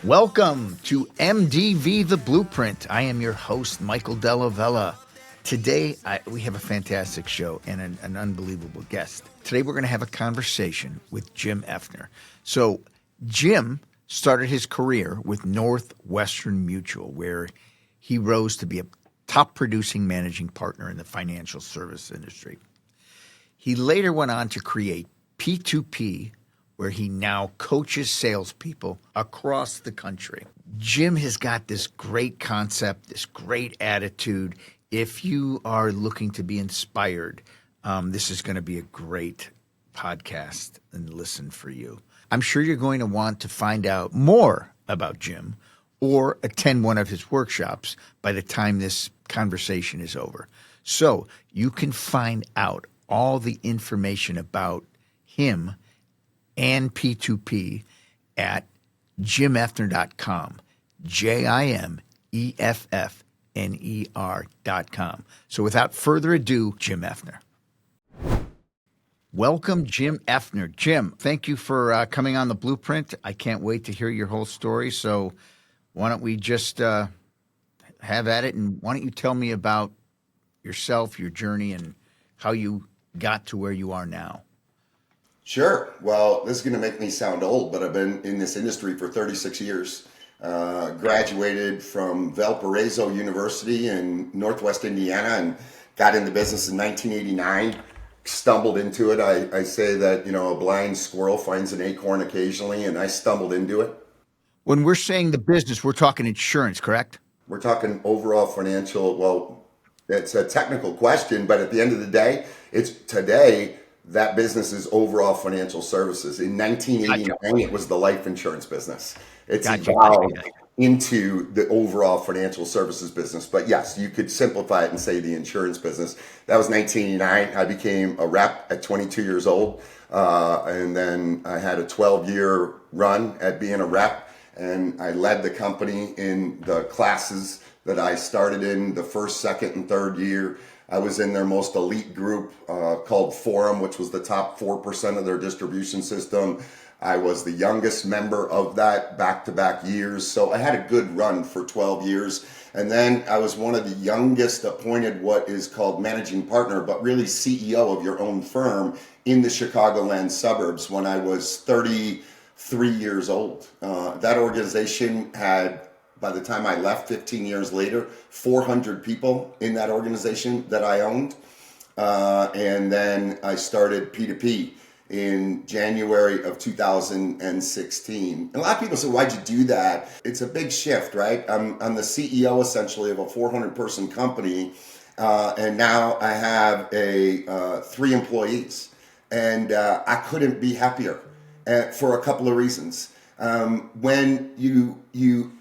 Welcome to MDV The Blueprint. I am your host, Michael Della Vella. Today, we have a fantastic show and an unbelievable guest. Today, we're going to have a conversation with Jim Efner. So, Jim started his career with Northwestern Mutual, where he rose to be a top producing managing partner in the financial service industry. He later went on to create P2P, where he now coaches salespeople across the country. Jim has got this great concept, this great attitude. If you are looking to be inspired, this is going to be a great podcast and listen for you. I'm sure you're going to want to find out more about Jim or attend one of his workshops by the time this conversation is over. So you can find out all the information about him and P2P at jimefner.com, JIMEFFNER.com. So without further ado, Jim Efner. Welcome, Jim Efner. Jim, thank you for coming on The Blueprint. I can't wait to hear your whole story. So why don't we just have at it, and why don't you tell me about yourself, your journey, and how you got to where you are now? Sure. Well, this is going to make me sound old, but I've been in this industry for 36 years. Graduated from Valparaiso University in Northwest Indiana and got into business in 1989. Stumbled into it. I say that, a blind squirrel finds an acorn occasionally, and I stumbled into it. When we're saying the business, we're talking insurance, correct? We're talking overall financial. Well, it's a technical question, but at the end of the day, that business is overall financial services. In 1989, It was the life insurance business. It's evolved into the overall financial services business. But yes, you could simplify it and say the insurance business. That was 1989. I became a rep at 22 years old. And then I had a 12-year run at being a rep. And I led the company in the classes that I started in the first, second, and third year. I was in their most elite group called Forum, which was the top 4% of their distribution system. I was the youngest member of that back-to-back years. So I had a good run for 12 years. And then I was one of the youngest appointed what is called managing partner, but really CEO of your own firm in the Chicagoland suburbs when I was 33 years old. That organization had, by the time I left 15 years later, 400 people in that organization that I owned. And then I started P2P in January of 2016. And a lot of people say, why'd you do that? It's a big shift, right? I'm the CEO essentially of a 400-person company. And now I have 3 employees. And I couldn't be happier for a couple of reasons. When you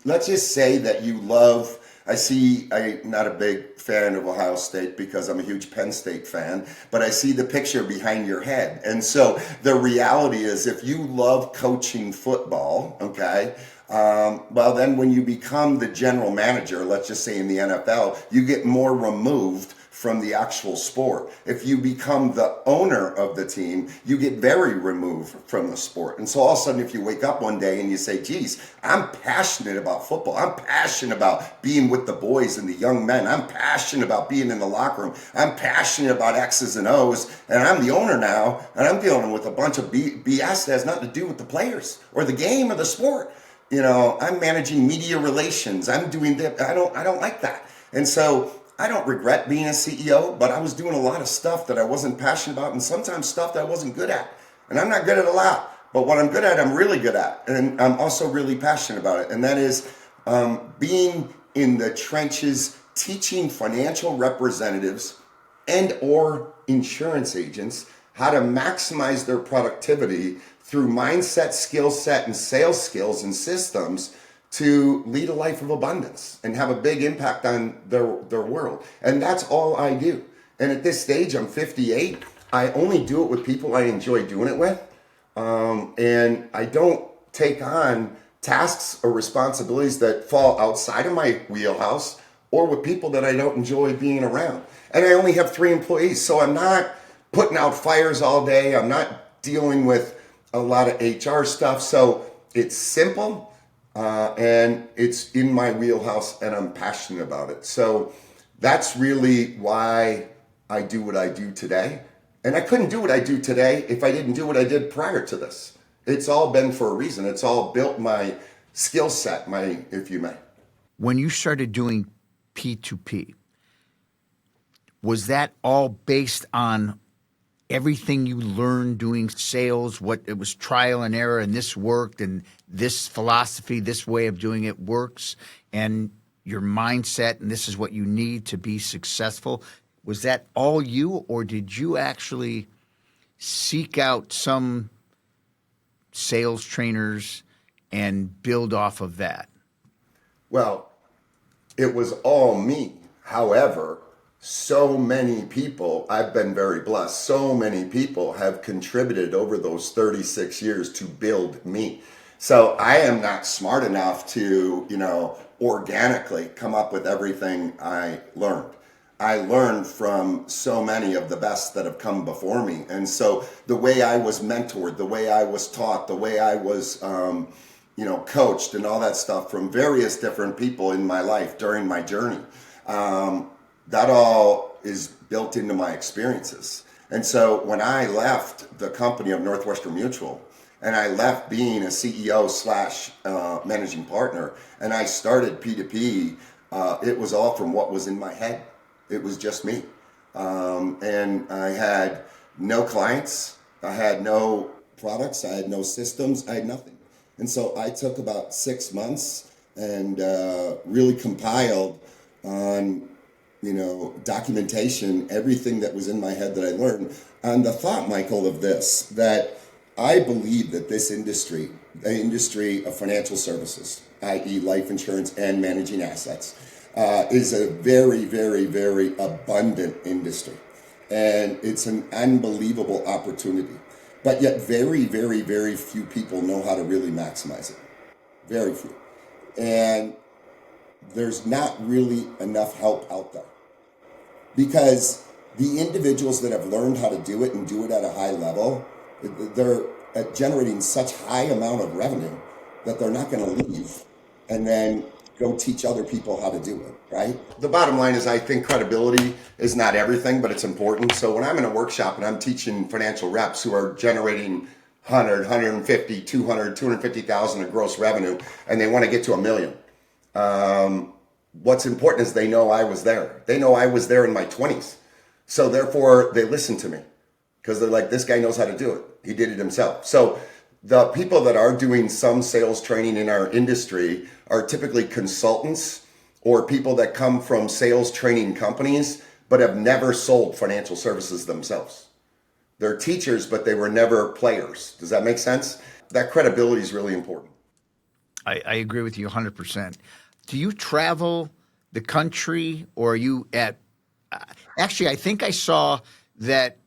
let's just say that you love, I'm not a big fan of Ohio State because I'm a huge Penn State fan, but I see the picture behind your head. And so the reality is if you love coaching football, okay, well then when you become the general manager, let's just say in the NFL, you get more removed from the actual sport. If you become the owner of the team, you get very removed from the sport. And so all of a sudden, if you wake up one day and you say, geez, I'm passionate about football. I'm passionate about being with the boys and the young men. I'm passionate about being in the locker room. I'm passionate about X's and O's. And I'm the owner now, and I'm dealing with a bunch of BS that has nothing to do with the players or the game or the sport. I'm managing media relations. I'm doing that. I don't like that. And so I don't regret being a CEO, but I was doing a lot of stuff that I wasn't passionate about and sometimes stuff that I wasn't good at. And I'm not good at a lot, but what I'm good at, I'm really good at. And I'm also really passionate about it. And that is being in the trenches, teaching financial representatives and or insurance agents how to maximize their productivity through mindset, skill set, and sales skills and systems to lead a life of abundance and have a big impact on their world. And that's all I do. And at this stage, I'm 58. I only do it with people I enjoy doing it with. And I don't take on tasks or responsibilities that fall outside of my wheelhouse or with people that I don't enjoy being around. And I only have 3 employees. So I'm not putting out fires all day. I'm not dealing with a lot of HR stuff. So it's simple. and it's in my wheelhouse and I'm passionate about it. So that's really why I do what I do today. And I couldn't do what I do today if I didn't do what I did prior to this. It's all been for a reason. It's all built my skill set, my, if you may. When you started doing P2P, was that all based on everything you learned doing sales, what it was trial and error, and this worked, and this philosophy, this way of doing it works, and your mindset, and this is what you need to be successful? Was that all you, or did you actually seek out some sales trainers and build off of that? Well, it was all me. However, so many people, I've been very blessed, so many people have contributed over those 36 years to build me. So I am not smart enough to, organically come up with everything I learned. I learned from so many of the best that have come before me. And so the way I was mentored, the way I was taught, the way I was, coached and all that stuff from various different people in my life during my journey, that all is built into my experiences. And so when I left the company of Northwestern Mutual, and I left being a CEO slash managing partner, and I started P2P, it was all from what was in my head. It was just me. And I had no clients, I had no products, I had no systems, I had nothing. And so I took about 6 months and really compiled on documentation, everything that was in my head that I learned. And the thought, Michael, of this, that I believe that this industry, the industry of financial services, i.e. life insurance and managing assets, is a very, very, very abundant industry. And it's an unbelievable opportunity. But yet very, very, very few people know how to really maximize it. Very few. And there's not really enough help out there. Because the individuals that have learned how to do it and do it at a high level, they're generating such high amount of revenue that they're not going to leave and then go teach other people how to do it, right? The bottom line is I think credibility is not everything, but it's important. So when I'm in a workshop and I'm teaching financial reps who are generating 100, 150, 200, 250,000 of gross revenue, and they want to get to $1 million, what's important is they know I was there. They know I was there in my 20s. So therefore, they listen to me because they're like, this guy knows how to do it. He did it himself. So the people that are doing some sales training in our industry are typically consultants or people that come from sales training companies but have never sold financial services themselves. They're teachers, but they were never players. Does that make sense? That credibility is really important. I agree with you 100%. Do you travel the country, or are you at actually, I think I saw that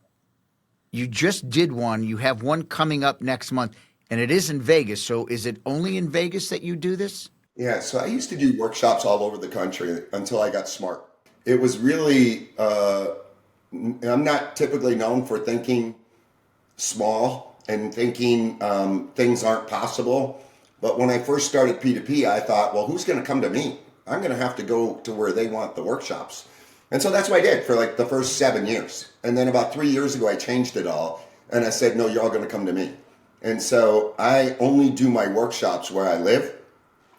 you just did one. You have one coming up next month, and it is in Vegas. So is it only in Vegas that you do this? Yeah, so I used to do workshops all over the country until I got smart. It was really, I'm not typically known for thinking small and thinking things aren't possible. But when I first started P2P, I thought, well, who's going to come to me? I'm going to have to go to where they want the workshops. And so that's what I did for like the first 7 years. And then about 3 years ago, I changed it all. And I said, no, you're all going to come to me. And so I only do my workshops where I live,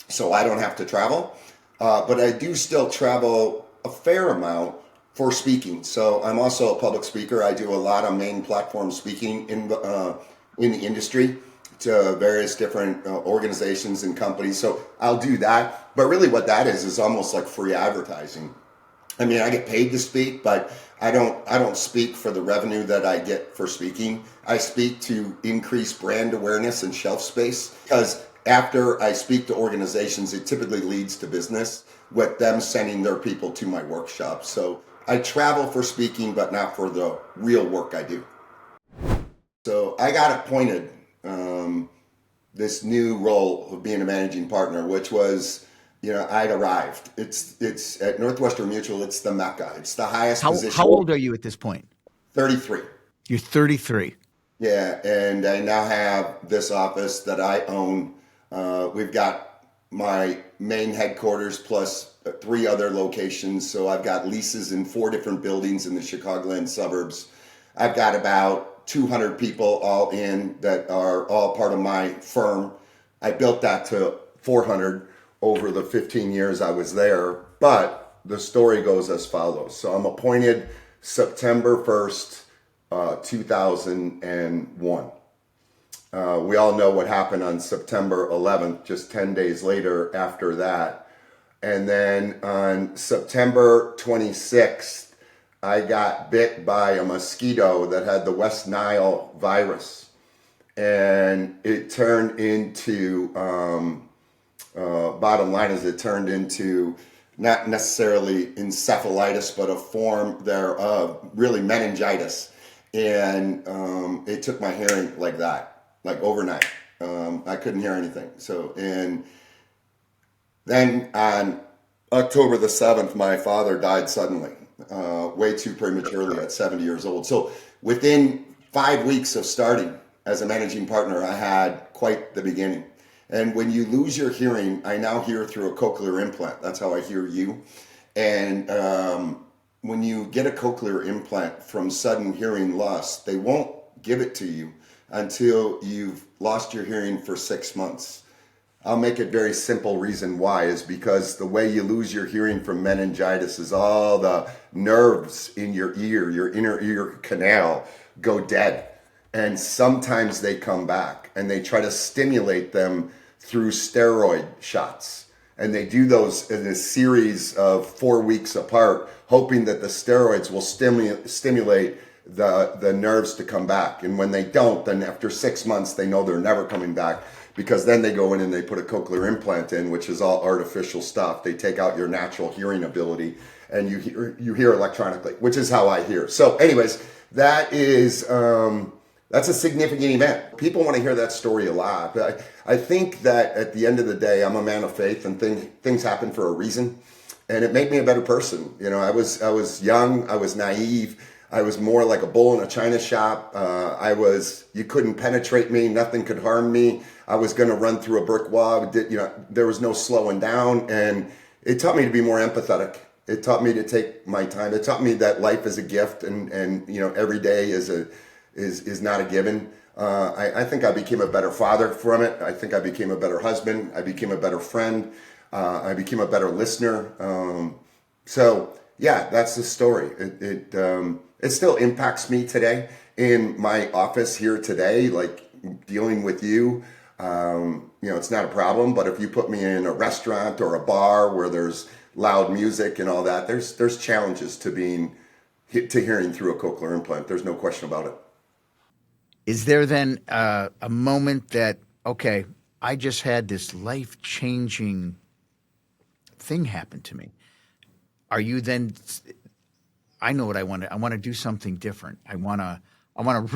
so I don't have to travel. But I do still travel a fair amount for speaking. So I'm also a public speaker. I do a lot of main platform speaking in the industry to various different organizations and companies. So I'll do that. But really what that is almost like free advertising. I mean, I get paid to speak, but I don't speak for the revenue that I get for speaking. I speak to increase brand awareness and shelf space, because after I speak to organizations, it typically leads to business with them sending their people to my workshops. So I travel for speaking, but not for the real work I do. So I got appointed this new role of being a managing partner, which was, I'd arrived. It's at Northwestern Mutual. It's the Mecca. It's the highest position. How old are you at this point? 33. You're 33. Yeah, and I now have this office that I own. We've got my main headquarters plus 3 other locations. So I've got leases in 4 different buildings in the Chicagoland suburbs. I've got about 200 people all in that are all part of my firm. I built that to 400 over the 15 years I was there. But the story goes as follows. So I'm appointed September 1st, 2001. We all know what happened on September 11th, just 10 days later after that. And then on September 26th, I got bit by a mosquito that had the West Nile virus. And it turned into, bottom line is it turned into not necessarily encephalitis, but a form thereof, really meningitis. And it took my hearing like that, like overnight. I couldn't hear anything. So, and then on October the 7th, my father died suddenly, way too prematurely at 70 years old. So within 5 weeks of starting as a managing partner, I had quite the beginning. And when you lose your hearing, I now hear through a cochlear implant. That's how I hear you. And when you get a cochlear implant from sudden hearing loss, they won't give it to you until you've lost your hearing for 6 months. I'll make it very simple. Reason why is because the way you lose your hearing from meningitis is all the nerves in your ear, your inner ear canal, go dead. And sometimes they come back and they try to stimulate them through steroid shots. And they do those in a series of 4 weeks apart, hoping that the steroids will stimulate the nerves to come back. And when they don't, then after 6 months, they know they're never coming back, because then they go in and they put a cochlear implant in, which is all artificial stuff. They take out your natural hearing ability and you hear electronically, which is how I hear. So anyways, that is... that's a significant event. People want to hear that story a lot. But I think that at the end of the day, I'm a man of faith, and things happen for a reason. And it made me a better person. You know, I was young, I was naive, I was more like a bull in a china shop. You couldn't penetrate me, nothing could harm me. I was going to run through a brick wall. There was no slowing down, and it taught me to be more empathetic. It taught me to take my time. It taught me that life is a gift, and every day is not a given. I think I became a better father from it. I think I became a better husband. I became a better friend. I became a better listener. So yeah, that's the story. It still impacts me today in my office here today, like dealing with you. It's not a problem, but if you put me in a restaurant or a bar where there's loud music and all that, there's challenges to hearing through a cochlear implant. There's no question about it. Is there then a moment that, okay, I just had this life-changing thing happen to me? Are you then, I know what I want to, do something different. I want to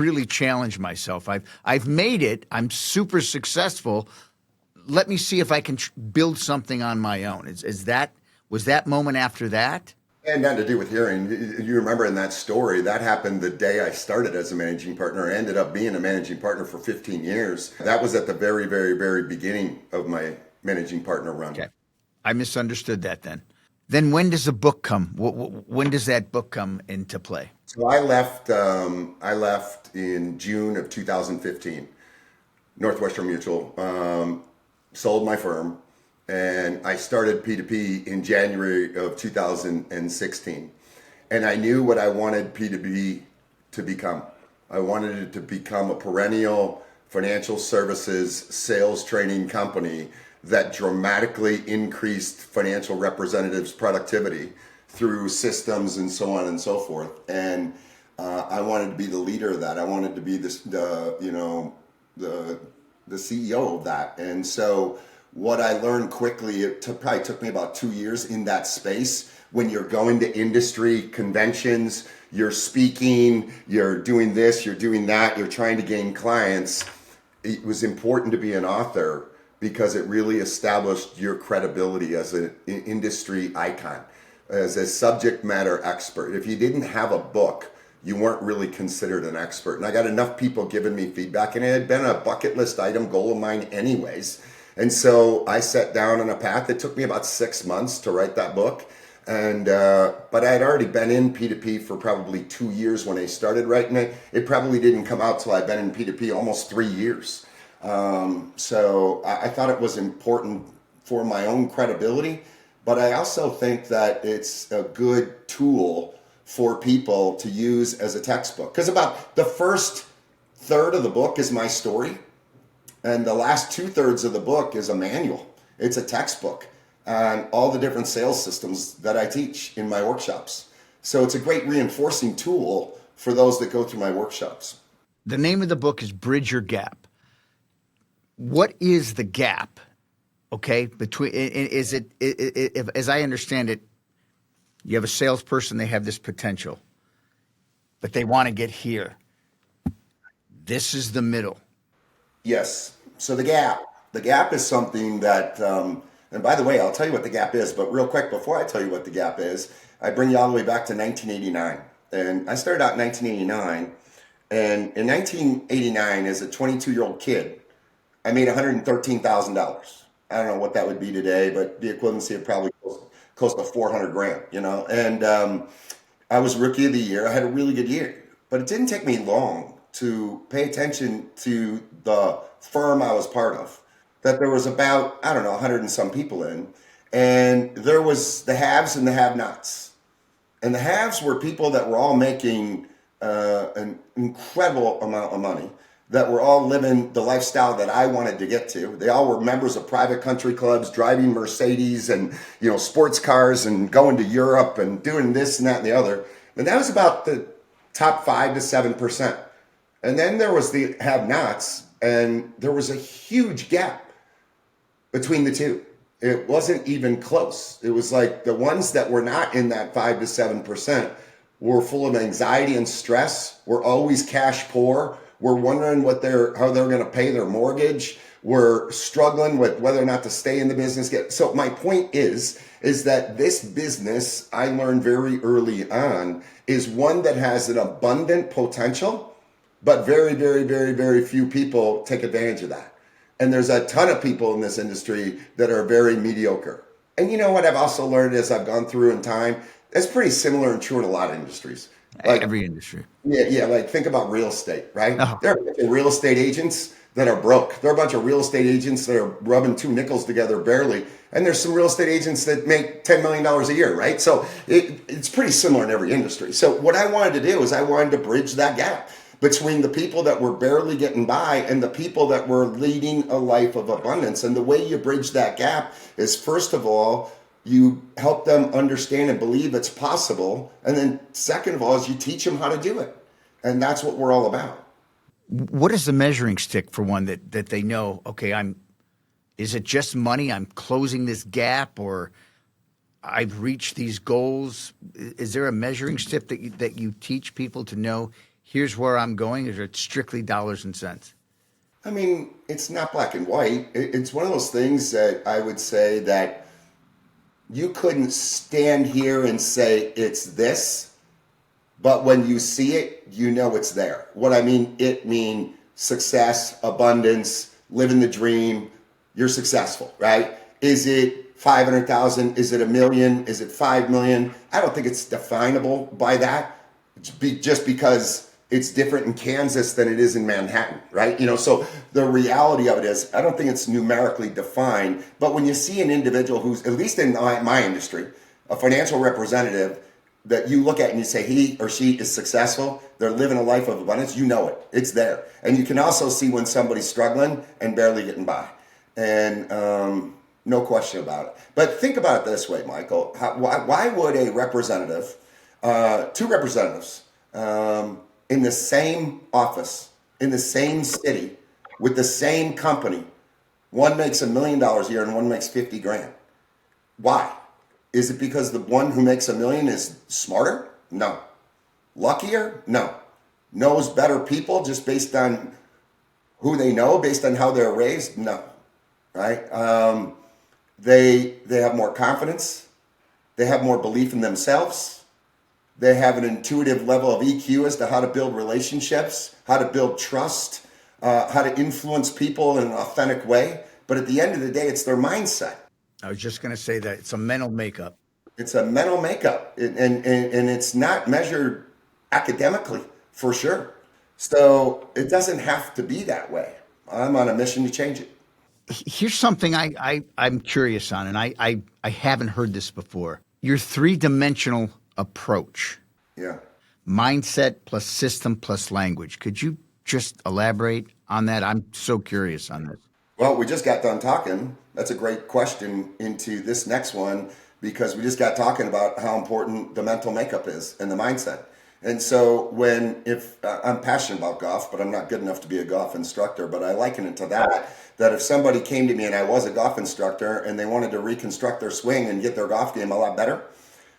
really challenge myself. I've made it. I'm super successful. Let me see if I can build something on my own. Was that moment after that? And nothing to do with hearing. You remember in that story, that happened the day I started as a managing partner. I ended up being a managing partner for 15 years. That was at the very, very, very beginning of my managing partner run. Okay. I misunderstood that then. Then when does the book come? When does that book come into play? So I left in June of 2015. Northwestern Mutual, sold my firm. And I started P2P in January of 2016. And I knew what I wanted P2P to become. I wanted it to become a perennial financial services sales training company that dramatically increased financial representatives' productivity through systems and so on and so forth. And I wanted to be the leader of that. I wanted to be the CEO of that. And so what I learned quickly, probably took me about 2 years in that space. When you're going to industry conventions, you're speaking, you're doing this, you're doing that, you're trying to gain clients. It was important to be an author because it really established your credibility as an industry icon, as a subject matter expert. If you didn't have a book, you weren't really considered an expert. And I got enough people giving me feedback, and it had been a bucket list item goal of mine anyways. And so I sat down on a path. It took me about 6 months to write that book. And but I had already been in P2P for probably 2 years when I started writing it. It probably didn't come out till I'd been in P2P almost 3 years. So I thought it was important for my own credibility, but I also think that it's a good tool for people to use as a textbook. Because about the first third of the book is my story, and the last 2/3 of the book is a manual. It's a textbook on all the different sales systems that I teach in my workshops. So it's a great reinforcing tool for those that go through my workshops. The name of the book is Bridge Your Gap. What is the gap? Okay, between is it if, as I understand it, you have a salesperson, they have this potential, but they want to get here. This is the middle. Yes. So the gap is something that, and by the way, I'll tell you what the gap is, but real quick, before I tell you what the gap is, I bring you all the way back to 1989. And I started out in 1989. And in 1989, as a 22-year-old kid, I made $113,000. I don't know what that would be today, but the equivalency of probably close to 400 grand, you know? And I was rookie of the year. I had a really good year, but it didn't take me long to pay attention to the firm I was part of, that there was about, I don't know, 100 and some people in, and there was the haves and the have-nots. And the haves were people that were all making an incredible amount of money, that were all living the lifestyle that I wanted to get to. They all were members of private country clubs, driving Mercedes and, you know, sports cars and going to Europe and doing this and that and the other. And that was about the top 5 to 7%. And then there was the have-nots, and there was a huge gap between the two. It wasn't even close. It was like the ones that were not in that 5 to 7% were full of anxiety and stress, were always cash poor, were wondering how they're going to pay their mortgage, were struggling with whether or not to stay in the business. So my point is that this business, I learned very early on, is one that has an abundant potential, but very, very, very, very few people take advantage of that. And there's a ton of people in this industry that are very mediocre. And you know what I've also learned as I've gone through in time? It's pretty similar and true in a lot of industries. Like Every industry. Yeah. Like think about real estate, right? Oh. There are a bunch of real estate agents that are broke. There are a bunch of real estate agents that are rubbing 2 nickels together barely. And there's some real estate agents that make $10 million a year, right? So it's pretty similar in every industry. So what I wanted to do is I wanted to bridge that gap between the people that were barely getting by and the people that were leading a life of abundance. And the way you bridge that gap is, first of all, you help them understand and believe it's possible. And then second of all is you teach them how to do it. And that's what we're all about. What is the measuring stick for one that they know, okay, is it just money? I'm closing this gap, or I've reached these goals. Is there a measuring stick that you teach people to know, here's where I'm going? Or is it strictly dollars and cents? I mean, it's not black and white. It's one of those things that I would say that you couldn't stand here and say it's this, but when you see it, you know it's there. What I mean, it mean success, abundance, living the dream. You're successful, right? Is it 500,000? Is it $1 million? Is it 5 million? I don't think it's definable by that. Just because it's different in Kansas than it is in Manhattan, right? You know, so the reality of it is, I don't think it's numerically defined, but when you see an individual who's, at least in my industry, a financial representative that you look at and you say he or she is successful, they're living a life of abundance, you know it, it's there. And you can also see when somebody's struggling and barely getting by. And no question about it. But think about it this way, Michael. Why would a representative, 2 representatives, in the same office, in the same city, with the same company, one makes $1 million a year and one makes 50 grand? Why? Is it because the one who makes $1 million is smarter? No. Luckier? No. Knows better people just based on who they know, based on how they're raised? No. Right? They have more confidence. They have more belief in themselves. They have an intuitive level of EQ as to how to build relationships, how to build trust, how to influence people in an authentic way. But at the end of the day, it's their mindset. I was just going to say that it's a mental makeup. It's a mental makeup, and it's not measured academically for sure. So it doesn't have to be that way. I'm on a mission to change it. Here's something I'm curious on, and I haven't heard this before. Your three-dimensional approach, Yeah. mindset plus system plus language. Could you just elaborate on that? I'm so curious on this. Well, we just got done talking. That's a great question into this next one because we just got talking about how important the mental makeup is and the mindset. And so if I'm passionate about golf, but I'm not good enough to be a golf instructor, but I liken it to that if somebody came to me and I was a golf instructor and they wanted to reconstruct their swing and get their golf game a lot better,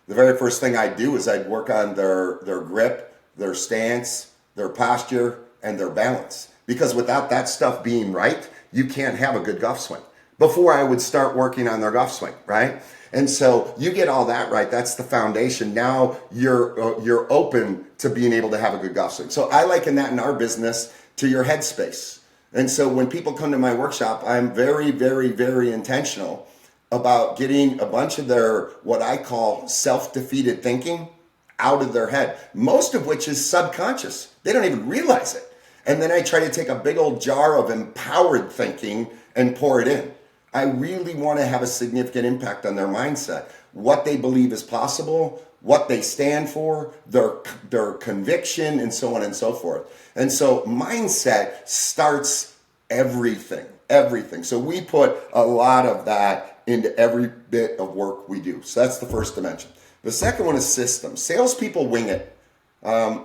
the very first thing I'd do is I'd work on their grip, their stance, their posture, and their balance. Because without that stuff being right, you can't have a good golf swing. Before I would start working on their golf swing, right? And so you get all that right. That's the foundation. Now you're open to being able to have a good golf swing. So I liken that in our business to your headspace. And so when people come to my workshop, I'm very, very, very intentional about getting a bunch of their what I call self-defeated thinking out of their head, most of which is subconscious. They don't even realize it. And then I try to take a big old jar of empowered thinking and pour it in. I really want to have a significant impact on their mindset, what they believe is possible, what they stand for, their conviction, and so on and so forth. And so mindset starts everything. So we put a lot of that into every bit of work we do. So that's the first dimension. The second one is systems. Salespeople wing it.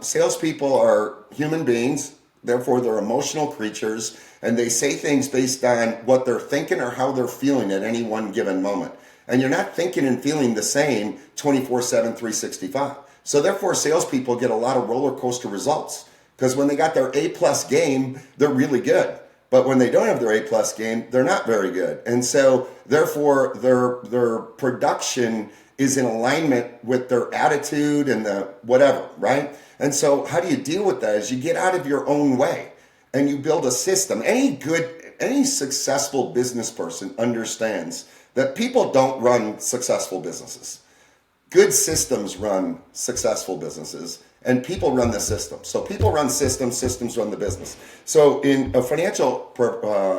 Salespeople are human beings. Therefore, they're emotional creatures, and they say things based on what they're thinking or how they're feeling at any one given moment. And you're not thinking and feeling the same 24/7, 365. So therefore, salespeople get a lot of roller coaster results because when they got their A-plus game, they're really good. But when they don't have their A-plus game, they're not very good. And so therefore, their production is in alignment with their attitude and the whatever, right? And so how do you deal with that? Is you get out of your own way and you build a system. Any successful business person understands that people don't run successful businesses. Good systems run successful businesses, and people run the system. So people run systems, systems run the business. So in a financial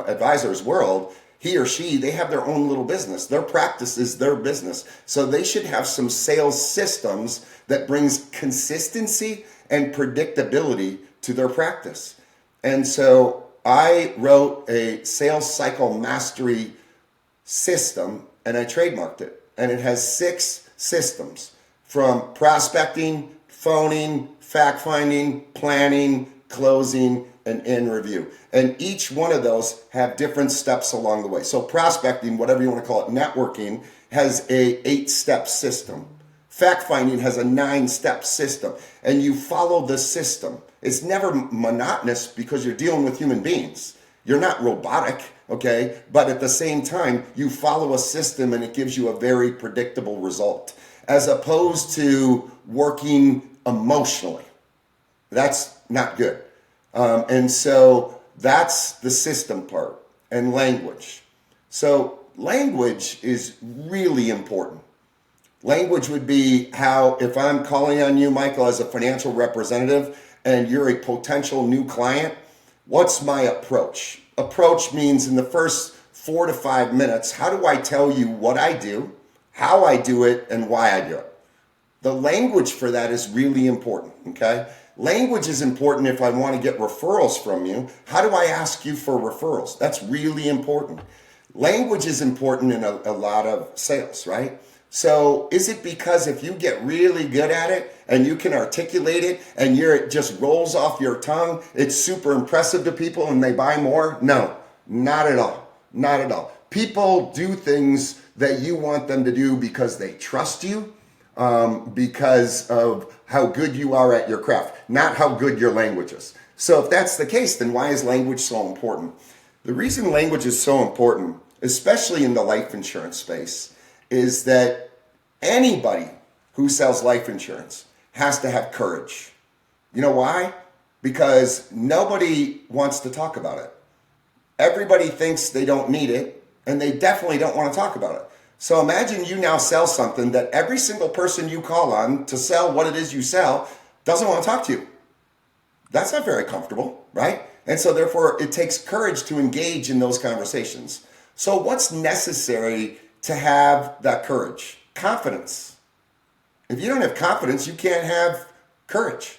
advisor's world, he or she, they have their own little business. Their practice is their business. So they should have some sales systems that brings consistency and predictability to their practice. And so I wrote a sales cycle mastery system and I trademarked it. And it has 6 systems from prospecting, phoning, fact finding, planning, closing, and in review. And each one of those have different steps along the way. So prospecting, whatever you want to call it, networking, has a 8-step system. Fact finding has a 9-step system. And you follow the system. It's never monotonous because you're dealing with human beings. You're not robotic, okay? But at the same time, you follow a system and it gives you a very predictable result, as opposed to working emotionally. That's not good. And so that's the system part. And language. So language is really important. Language would be how, if I'm calling on you, Michael, as a financial representative, and you're a potential new client, what's my approach? Approach means in the first 4 to 5 minutes, how do I tell you what I do, how I do it, and why I do it? The language for that is really important, okay? Language is important if I want to get referrals from you. How do I ask you for referrals? That's really important. Language is important in a lot of sales, right? So is it because if you get really good at it and you can articulate it and it just rolls off your tongue, it's super impressive to people and they buy more? No, not at all. Not at all. People do things that you want them to do because they trust you, because of how good you are at your craft, not how good your language is. So if that's the case, then why is language so important? The reason language is so important, especially in the life insurance space, is that anybody who sells life insurance has to have courage. You know why? Because nobody wants to talk about it. Everybody thinks they don't need it, and they definitely don't want to talk about it. So imagine you now sell something that every single person you call on to sell what it is you sell doesn't want to talk to you. That's not very comfortable, right? And so therefore it takes courage to engage in those conversations. So what's necessary to have that courage? Confidence. If you don't have confidence, you can't have courage.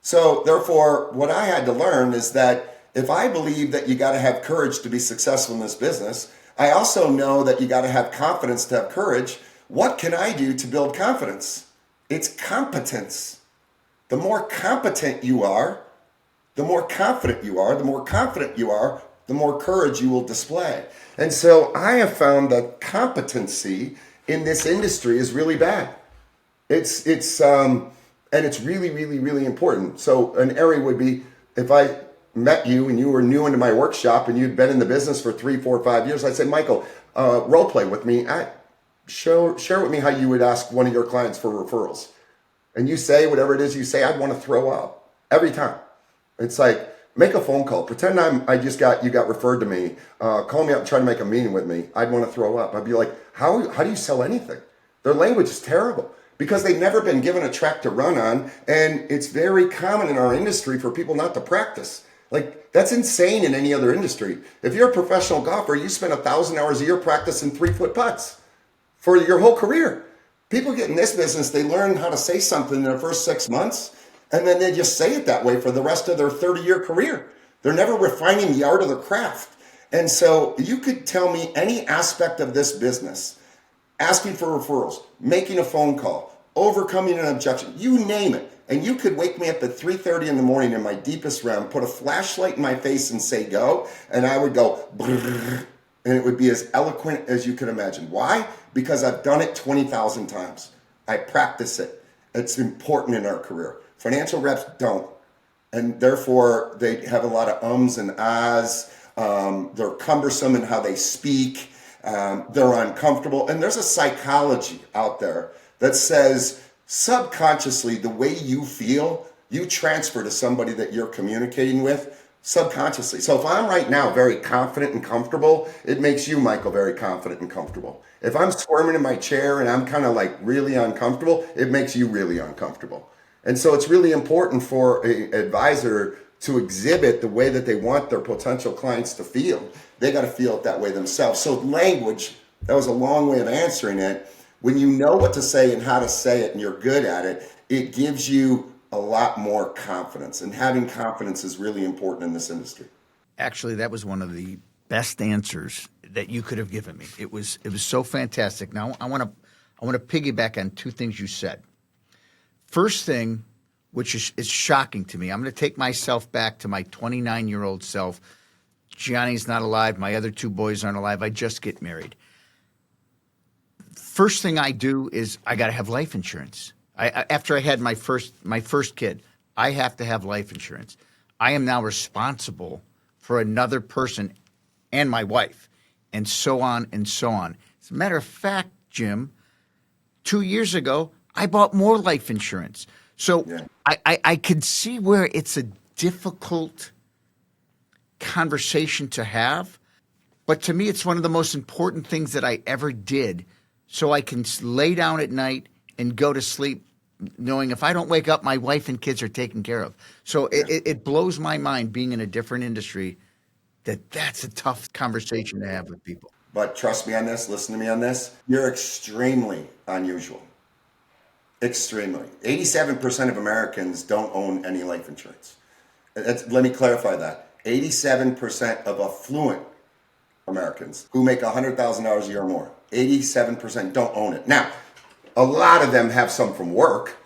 So therefore, what I had to learn is that if I believe that you got to have courage to be successful in this business, I also know that you got to have confidence to have courage. What can I do to build confidence? It's competence. The more competent you are, the more confident you are. The more confident you are, the more courage you will display. And so I have found that competency in this industry is really bad. And it's really, really, really important. So an area would be if I met you and you were new into my workshop and you'd been in the business for 3, 4, 5 years, I'd say, Michael, role play with me. Share with me how you would ask one of your clients for referrals. And you say whatever it is you say, I'd want to throw up every time. It's like, make a phone call. Pretend you got referred to me. Call me up and try to make a meeting with me. I'd want to throw up. I'd be like, how do you sell anything? Their language is terrible because they've never been given a track to run on. And it's very common in our industry for people not to practice. Like, that's insane in any other industry. If you're a professional golfer, you spend 1,000 hours a year practicing 3-foot putts for your whole career. People get in this business, they learn how to say something in their first 6 months, and then they just say it that way for the rest of their 30-year career. They're never refining the art of their craft. And so you could tell me any aspect of this business, asking for referrals, making a phone call, overcoming an objection, you name it. And you could wake me up at 3:30 in the morning in my deepest realm, put a flashlight in my face and say go, and I would go brrr, and it would be as eloquent as you could imagine. Why? Because I've done it 20,000 times. I practice it. It's important in our career. Financial reps don't. And therefore, they have a lot of ums and ahs. They're cumbersome in how they speak. They're uncomfortable. And there's a psychology out there that says subconsciously, the way you feel, you transfer to somebody that you're communicating with subconsciously. So if I'm right now very confident and comfortable, it makes you, Michael, very confident and comfortable. If I'm squirming in my chair and I'm kind of like really uncomfortable, it makes you really uncomfortable. And so it's really important for an advisor to exhibit the way that they want their potential clients to feel. They got to feel it that way themselves. So language, that was a long way of answering it. When you know what to say and how to say it and you're good at it, it gives you a lot more confidence. And having confidence is really important in this industry. Actually, that was one of the best answers that you could have given me. It was so fantastic. Now I want to piggyback on two things you said. First thing, which is shocking to me, I'm going to take myself back to my 29-year-old self. Johnny's not alive. My other two boys aren't alive. I just get married. First thing I do is I got to have life insurance. After I had my first kid, I have to have life insurance. I am now responsible for another person and my wife, and so on and so on. As a matter of fact, Jim, 2 years ago, I bought more life insurance. So yeah. I could see where it's a difficult conversation to have, but to me, it's one of the most important things that I ever did, so I can lay down at night and go to sleep knowing if I don't wake up, my wife and kids are taken care of. So yeah. it blows my mind, being in a different industry, that's a tough conversation to have with people. But trust me on this, listen to me on this, you're extremely unusual. Extremely. 87% of Americans don't own any life insurance. Let me clarify that. 87% of affluent Americans who make $100,000 a year or more, 87% don't own it. Now, a lot of them have some from work.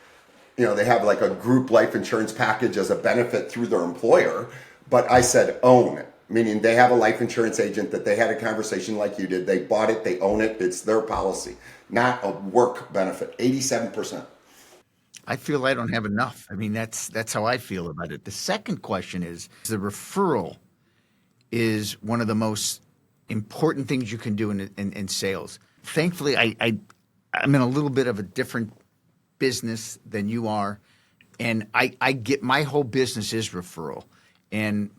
You know, they have like a group life insurance package as a benefit through their employer. But I said own it, meaning they have a life insurance agent that they had a conversation like you did. They bought it, they own it, it's their policy, not a work benefit. 87%. I feel I don't have enough. I mean, that's how I feel about it. The second question is the referral is one of the most important things you can do in sales. Thankfully, I'm in a little bit of a different business than you are, and I get my whole business is referral. And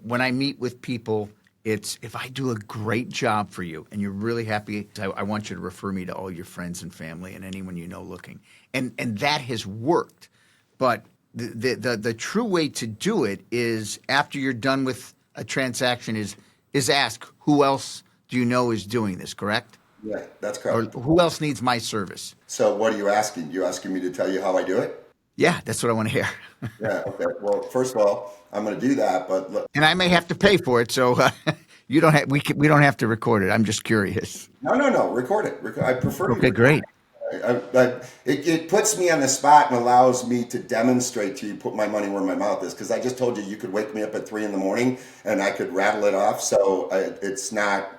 when I meet with people, It's if I do a great job for you and you're really happy, I want you to refer me to all your friends and family and anyone you know looking. And that has worked. But the true way to do it is after you're done with a transaction is ask who else do you know is doing this, correct? Yeah, that's Or correct. who else needs my service? So what are you asking? You asking me to tell you how I do it? Yeah, that's what I want to hear. Yeah. Okay. Well, first of all, I'm going to do that, but And I may have to pay for it, so you don't have we don't have to record it. I'm just curious. no. Record it. I prefer you Okay, record great. it puts me on the spot and allows me to demonstrate to you, put my money where my mouth is. Because I just told you, you could wake me up at 3 a.m. and I could rattle it off. So it's not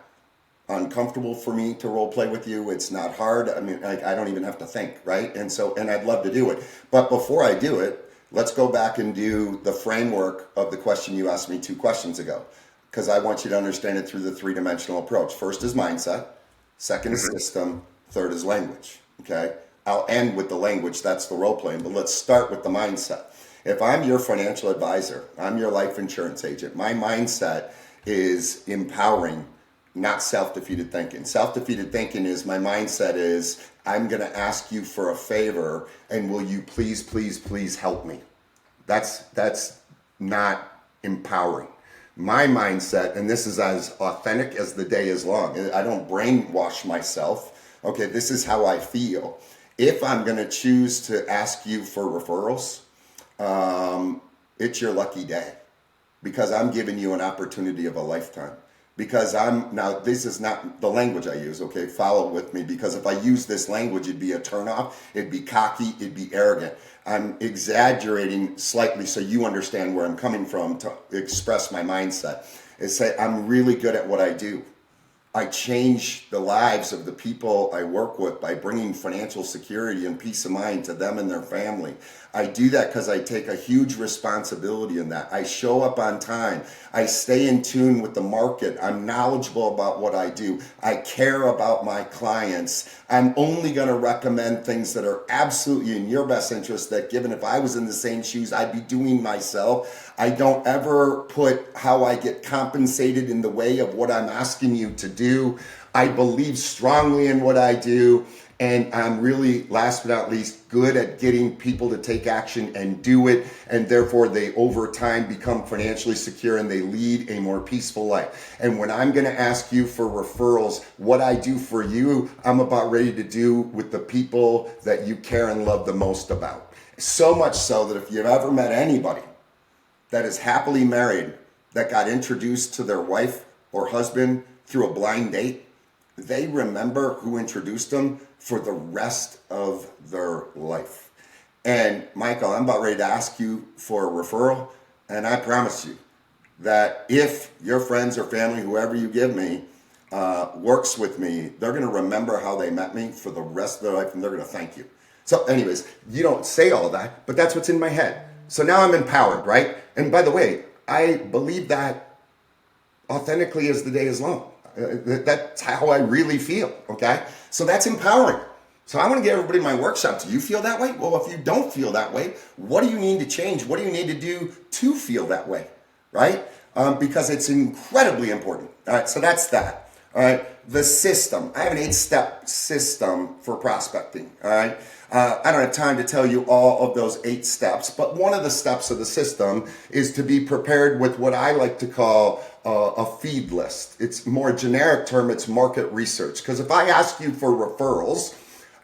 uncomfortable for me to role play with you. It's not hard. I mean, I don't even have to think, right? And I'd love to do it. But before I do it, let's go back and do the framework of the question you asked me 2 questions ago. Because I want you to understand it through the 3-dimensional approach. First is mindset. Second is system. Third is language. Okay. I'll end with the language. That's the role playing. But let's start with the mindset. If I'm your financial advisor, I'm your life insurance agent, my mindset is empowering, not self-defeated thinking. Self-defeated thinking is my mindset is I'm going to ask you for a favor and will you please help me? That's not empowering. My mindset, and this is as authentic as the day is long. I don't brainwash myself. Okay, this is how I feel. If I'm going to choose to ask you for referrals, it's your lucky day because I'm giving you an opportunity of a lifetime. Because now this is not the language I use, okay? Follow with me, because if I use this language, it'd be a turnoff, it'd be cocky, it'd be arrogant. I'm exaggerating slightly so you understand where I'm coming from to express my mindset. Is say I'm really good at what I do. I change the lives of the people I work with by bringing financial security and peace of mind to them and their family. I do that because I take a huge responsibility in that. I show up on time. I stay in tune with the market. I'm knowledgeable about what I do. I care about my clients. I'm only going to recommend things that are absolutely in your best interest, that given if I was in the same shoes, I'd be doing myself. I don't ever put how I get compensated in the way of what I'm asking you to do. I believe strongly in what I do. And I'm really, last but not least, good at getting people to take action and do it. And therefore, they over time become financially secure and they lead a more peaceful life. And when I'm going to ask you for referrals, what I do for you, I'm about ready to do with the people that you care and love the most about. So much so that if you've ever met anybody that is happily married, that got introduced to their wife or husband through a blind date, they remember who introduced them for the rest of their life. And Michael, I'm about ready to ask you for a referral. And I promise you that if your friends or family, whoever you give me, works with me, they're going to remember how they met me for the rest of their life and they're going to thank you. So anyways, you don't say all that, but that's what's in my head. So now I'm empowered, right? And by the way, I believe that authentically as the day is long. That's how I really feel, okay? So that's empowering. So I want to get everybody in my workshop. Do you feel that way? Well, if you don't feel that way, what do you need to change? What do you need to do to feel that way, right? Because it's incredibly important. All right, so that's that. All right, the system. I have an 8-step system for prospecting, all right? I don't have time to tell you all of those 8 steps, but one of the steps of the system is to be prepared with what I like to call a feed list. It's more generic term, it's market research. Because if I ask you for referrals,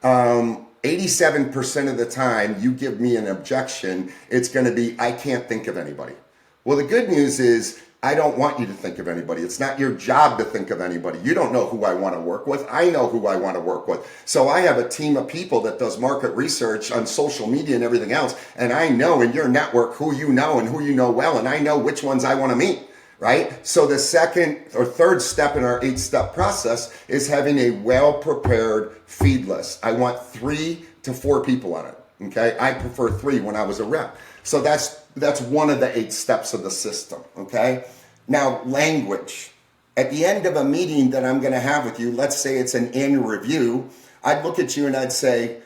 87% of the time you give me an objection, it's going to be, I can't think of anybody. Well, the good news is I don't want you to think of anybody. It's not your job to think of anybody. You don't know who I want to work with. I know who I want to work with. So I have a team of people that does market research on social media and everything else. And I know in your network who you know and who you know well. And I know which ones I want to meet, right? So the second or third step in our 8-step process is having a well-prepared feed list. I want 3 to 4 people on it. Okay. I prefer 3 when I was a rep. So that's one of the 8 steps of the system. Okay. Now, language. At the end of a meeting that I'm going to have with you, let's say it's an annual review, I'd look at you and I'd say,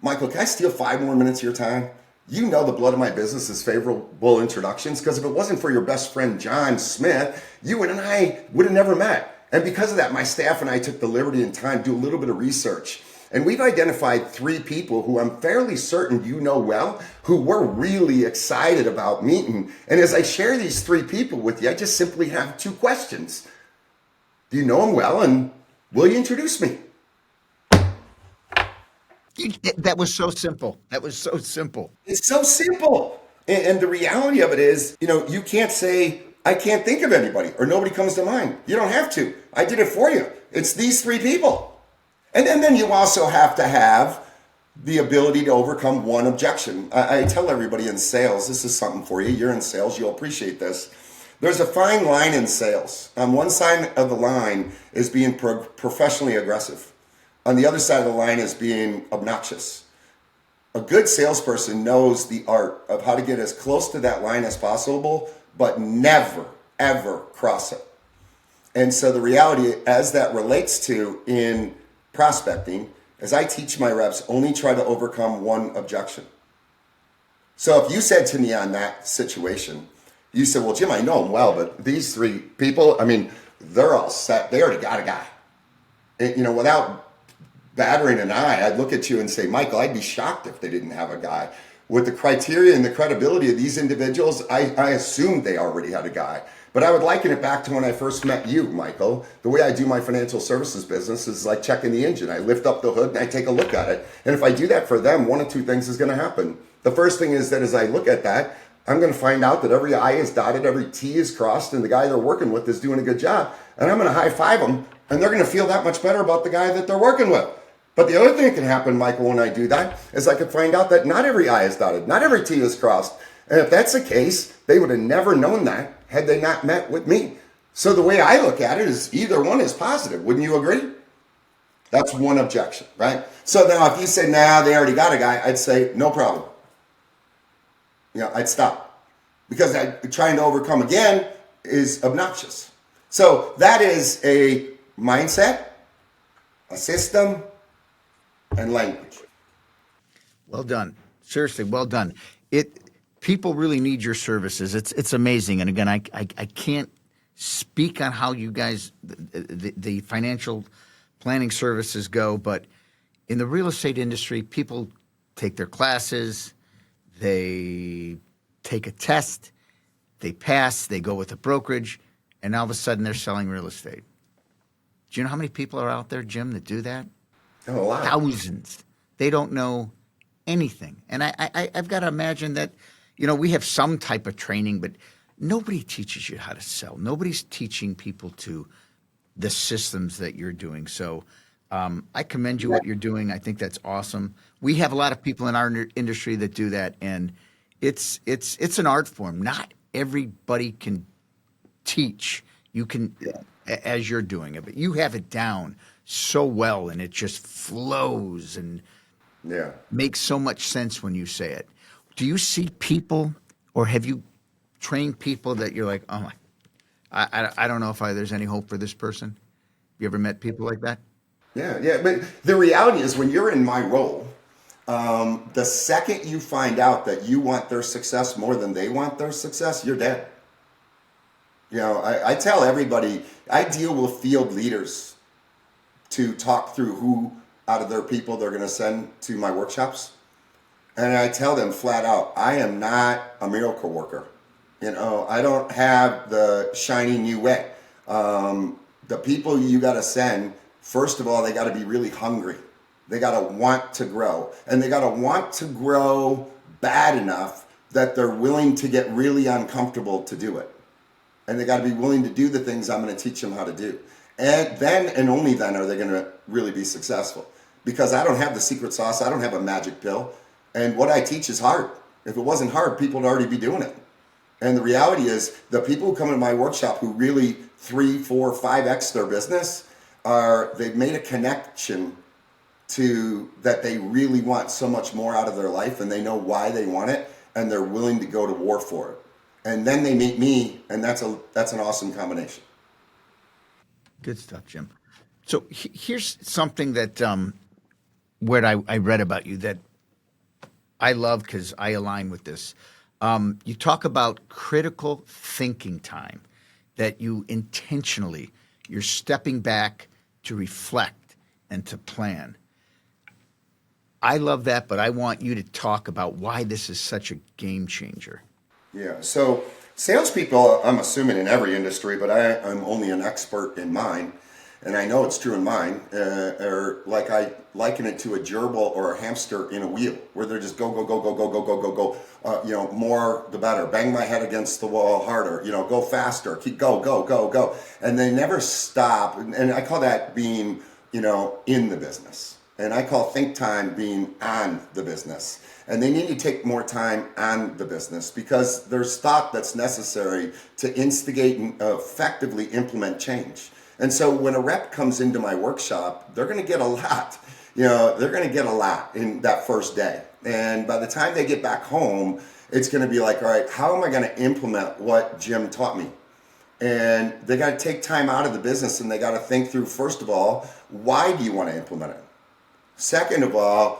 Michael, can I steal 5 more minutes of your time? You know the blood of my business is favorable introductions, because if it wasn't for your best friend, John Smith, you and I would have never met. And because of that, my staff and I took the liberty and time to do a little bit of research. And we've identified 3 people who I'm fairly certain you know well, who we're really excited about meeting. And as I share these 3 people with you, I just simply have 2 questions. Do you know them well? And will you introduce me? That was so simple. That was so simple. It's so simple. And the reality of it is, you can't say, I can't think of anybody or nobody comes to mind. You don't have to. I did it for you. It's these 3 people. And then you also have to have the ability to overcome one objection. I tell everybody in sales, this is something for you. You're in sales, you'll appreciate this. There's a fine line in sales. On one side of the line is being professionally aggressive. On the other side of the line is being obnoxious. A good salesperson knows the art of how to get as close to that line as possible, but never, ever cross it. And so the reality, as that relates to in prospecting, as I teach my reps, only try to overcome one objection. So if you said to me on that situation, you said, well, Jim, I know them well, but these 3 people, they're all set. They already got a guy. And, without battering an eye, I'd look at you and say, Michael, I'd be shocked if they didn't have a guy. With the criteria and the credibility of these individuals, I assumed they already had a guy. But I would liken it back to when I first met you, Michael. The way I do my financial services business is like checking the engine. I lift up the hood and I take a look at it. And if I do that for them, 1 of 2 things is going to happen. The first thing is that as I look at that, I'm going to find out that every I is dotted, every T is crossed, and the guy they're working with is doing a good job. And I'm going to high five them, and they're going to feel that much better about the guy that they're working with. But the other thing that can happen, Michael, when I do that, is I could find out that not every I is dotted, not every T is crossed. And if that's the case, they would have never known that had they not met with me. So the way I look at it is either one is positive. Wouldn't you agree? That's one objection, right? So now if you say, nah, they already got a guy, I'd say, no problem. I'd stop. Because trying to overcome again is obnoxious. So that is a mindset, a system, and language. Well done. Seriously, well done. People really need your services. It's amazing. And again, I can't speak on how you guys the financial planning services go, but in the real estate industry, people take their classes, they take a test, they pass, they go with a brokerage, and all of a sudden they're selling real estate. Do you know how many people are out there, Jim, that do that? Oh, a lot. Thousands. They don't know anything. And I've got to imagine that, we have some type of training, but nobody teaches you how to sell. Nobody's teaching people to the systems that you're doing. So I commend you what you're doing. I think that's awesome. We have a lot of people in our industry that do that, and it's an art form. Not everybody can teach. You can, as you're doing it, but you have it down so well, and it just flows and makes so much sense when you say it. Do you see people, or have you trained people that you're like, oh my, I don't know if there's any hope for this person? You ever met people like that? Yeah. But the reality is, when you're in my role, the second you find out that you want their success more than they want their success, you're dead. I tell everybody, I deal with field leaders to talk through who out of their people they're going to send to my workshops. And I tell them flat out, I am not a miracle worker. I don't have the shiny new way. The people you got to send, first of all, they got to be really hungry. They got to want to grow. And they got to want to grow bad enough that they're willing to get really uncomfortable to do it. And they got to be willing to do the things I'm going to teach them how to do. And then and only then are they going to really be successful. Because I don't have the secret sauce. I don't have a magic pill. And what I teach is hard. If it wasn't hard, people would already be doing it. And the reality is, the people who come into my workshop who really 3, 4, 5x their business they've made a connection to that they really want so much more out of their life, and they know why they want it, and they're willing to go to war for it. And then they meet me, and that's an awesome combination. Good stuff, Jim. So here's something that where I read about you that I love because I align with this. You talk about critical thinking time, that you intentionally, you're stepping back to reflect and to plan. I love that, but I want you to talk about why this is such a game changer. Yeah. So salespeople, I'm assuming in every industry, but I'm only an expert in mine, and I know it's true in mine. Or like I liken it to a gerbil or a hamster in a wheel, where they're just go go go go go go go go go. More the better. Bang my head against the wall harder. Go faster. Keep go go go go, and they never stop. And I call that being in the business, and I call think time being on the business. And they need to take more time on the business because there's thought that's necessary to instigate and effectively implement change. And so when a rep comes into my workshop, they're going to get a lot. They're going to get a lot in that first day. And by the time they get back home, it's going to be like, all right, how am I going to implement what Jim taught me? And they got to take time out of the business, and they got to think through, first of all, why do you want to implement it? Second of all,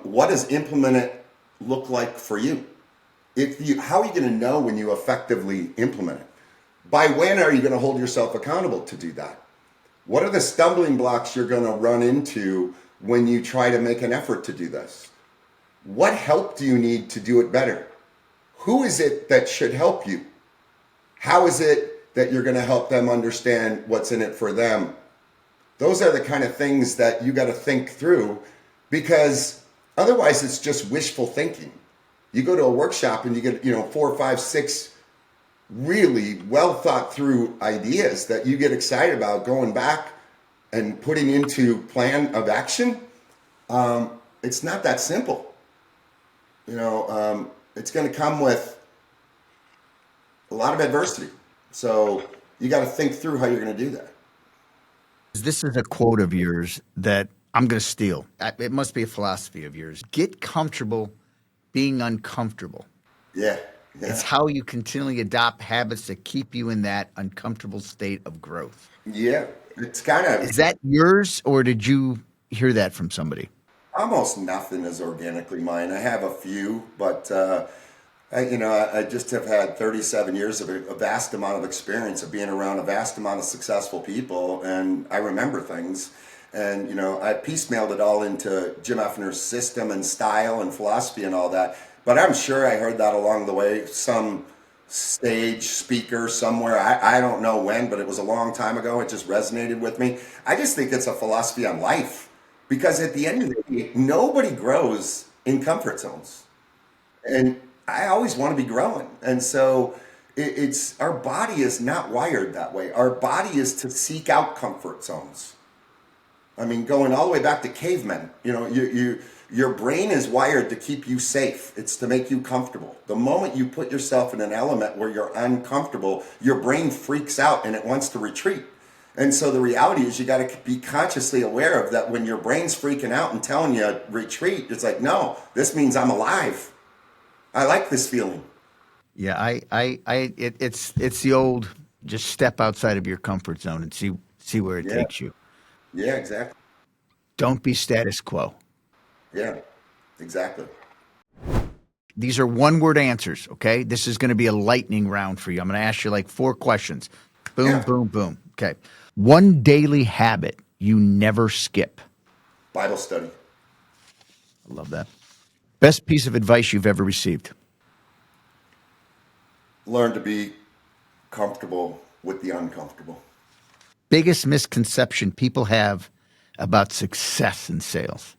what does implement it look like for you? How are you going to know when you effectively implement it? By when are you going to hold yourself accountable to do that? What are the stumbling blocks you're going to run into when you try to make an effort to do this? What help do you need to do it better? Who is it that should help you? How is it that you're going to help them understand what's in it for them? Those are the kind of things that you got to think through, because otherwise it's just wishful thinking. You go to a workshop and you get 4, 5, 6 really well thought through ideas that you get excited about going back and putting into plan of action. It's not that simple. It's going to come with a lot of adversity. So you got to think through how you're going to do that. This is a quote of yours that I'm going to steal. It must be a philosophy of yours. Get comfortable being uncomfortable. Yeah. It's how you continually adopt habits that keep you in that uncomfortable state of growth. Yeah. It's kind of. Is that yours, or did you hear that from somebody? Almost nothing is organically mine. I have a few, but I just have had 37 years of a vast amount of experience of being around a vast amount of successful people, and I remember things. And I piecemealed it all into Jim Efner's system and style and philosophy and all that. But I'm sure I heard that along the way, some stage speaker somewhere. I don't know when, but it was a long time ago. It just resonated with me. I just think it's a philosophy on life, because at the end of the day, nobody grows in comfort zones. And I always want to be growing. And so it's our body is not wired that way. Our body is to seek out comfort zones. I mean, going all the way back to cavemen, your brain is wired to keep you safe. It's to make you comfortable. The moment you put yourself in an element where you're uncomfortable, your brain freaks out and it wants to retreat. And so the reality is you got to be consciously aware of that. When your brain's freaking out and telling you retreat, it's like, no, this means I'm alive. I like this feeling. Yeah, it's the old, just step outside of your comfort zone and see where it takes you. Yeah, exactly. Don't be status quo. Yeah, exactly. These are one-word answers, okay? This is going to be a lightning round for you. I'm going to ask you like 4 questions. Boom, boom, boom. Okay. One daily habit you never skip. Bible study. I love that. Best piece of advice you've ever received. Learn to be comfortable with the uncomfortable. Biggest misconception people have about success in sales.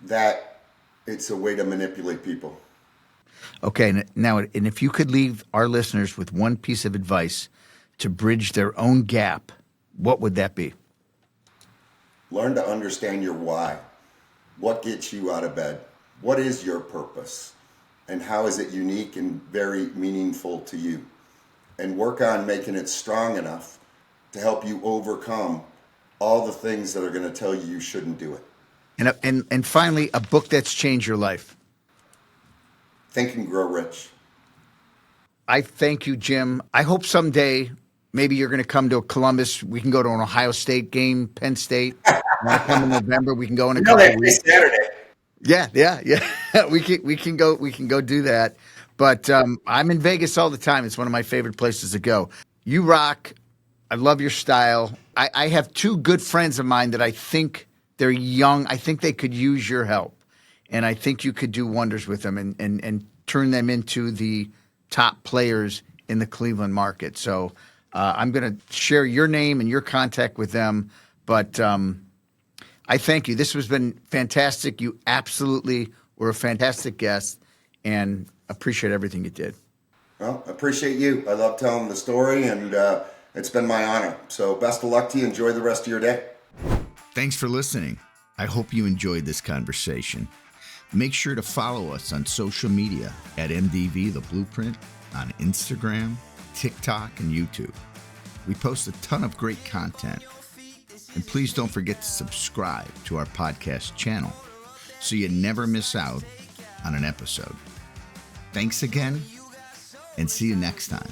That it's a way to manipulate people. Okay, now, and if you could leave our listeners with one piece of advice to bridge their own gap, what would that be? Learn to understand your why. What gets you out of bed? What is your purpose? And how is it unique and very meaningful to you? And work on making it strong enough to help you overcome all the things that are going to tell you shouldn't do it. And finally, a book that's changed your life. Think and Grow Rich. I thank you, Jim. I hope someday maybe you're going to come to Columbus. We can go to an Ohio State game, Penn State. When I come in November, we can go in a couple of weeks. Saturday. Yeah. We can go do that. But I'm in Vegas all the time. It's one of my favorite places to go. You rock. I love your style. I have two good friends of mine that I think they're young. I think they could use your help. And I think you could do wonders with them and turn them into the top players in the Cleveland market. So I'm going to share your name and your contact with them. But I thank you. This has been fantastic. You absolutely were a fantastic guest, and appreciate everything you did. Well, I appreciate you. I love telling the story, and it's been my honor. So best of luck to you. Enjoy the rest of your day. Thanks for listening. I hope you enjoyed this conversation. Make sure to follow us on social media at MDV The Blueprint on Instagram, TikTok, and YouTube. We post a ton of great content. And please don't forget to subscribe to our podcast channel so you never miss out on an episode. Thanks again, and see you next time.